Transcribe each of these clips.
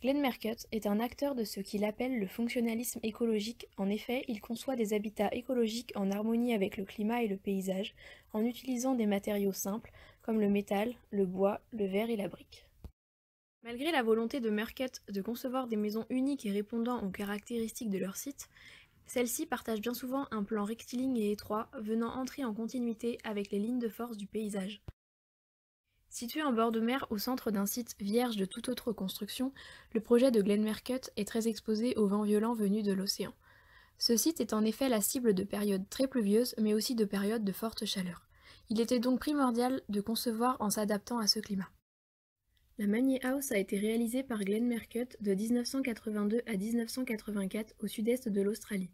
Glenn Merkut est un acteur de ce qu'il appelle le fonctionnalisme écologique. En effet, il conçoit des habitats écologiques en harmonie avec le climat et le paysage, en utilisant des matériaux simples comme le métal, le bois, le verre et la brique. Malgré la volonté de Merkut de concevoir des maisons uniques et répondant aux caractéristiques de leur site, celles-ci partagent bien souvent un plan rectiligne et étroit, venant entrer en continuité avec les lignes de force du paysage. Situé en bord de mer au centre d'un site vierge de toute autre construction, le projet de Glenn Merkut est très exposé aux vents violents venus de l'océan. Ce site est en effet la cible de périodes très pluvieuses, mais aussi de périodes de forte chaleur. Il était donc primordial de concevoir en s'adaptant à ce climat. La Magnier House a été réalisée par Glenn Merkut de 1982 à 1984 au sud-est de l'Australie.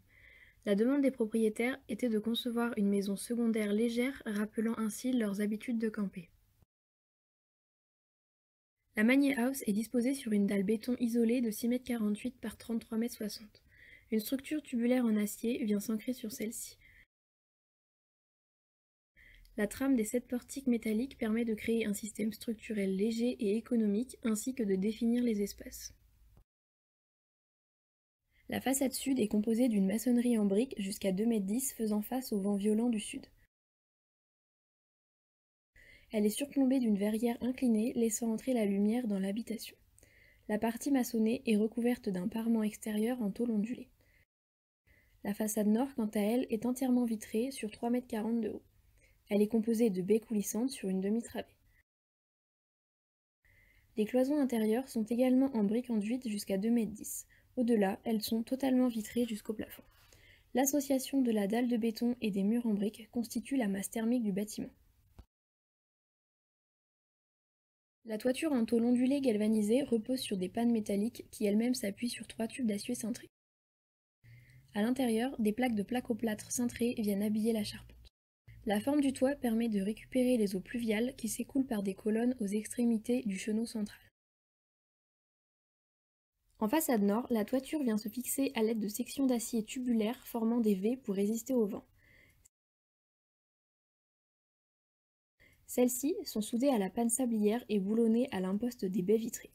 La demande des propriétaires était de concevoir une maison secondaire légère, rappelant ainsi leurs habitudes de camper. La Magnier House est disposée sur une dalle béton isolée de 6,48 m par 33,60 m. Une structure tubulaire en acier vient s'ancrer sur celle-ci. La trame des 7 portiques métalliques permet de créer un système structurel léger et économique, ainsi que de définir les espaces. La façade sud est composée d'une maçonnerie en briques jusqu'à 2,10 m faisant face au vent violent du sud. Elle est surplombée d'une verrière inclinée laissant entrer la lumière dans l'habitation. La partie maçonnée est recouverte d'un parement extérieur en tôle ondulée. La façade nord, quant à elle, est entièrement vitrée sur 3,40 m de haut. Elle est composée de baies coulissantes sur une demi-travée. Les cloisons intérieures sont également en briques enduites jusqu'à 2,10 m. Au-delà, elles sont totalement vitrées jusqu'au plafond. L'association de la dalle de béton et des murs en briques constitue la masse thermique du bâtiment. La toiture en tôle ondulée galvanisée repose sur des pannes métalliques qui elles-mêmes s'appuient sur 3 tubes d'acier cintrés. À l'intérieur, des plaques de plaque-au-plâtre cintrées viennent habiller la charpente. La forme du toit permet de récupérer les eaux pluviales qui s'écoulent par des colonnes aux extrémités du chenot central. En façade nord, la toiture vient se fixer à l'aide de sections d'acier tubulaires formant des V pour résister au vent. Celles-ci sont soudées à la panne sablière et boulonnées à l'imposte des baies vitrées.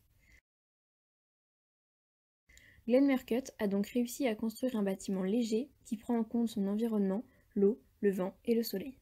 Glenn Merkut a donc réussi à construire un bâtiment léger qui prend en compte son environnement, l'eau, le vent et le soleil.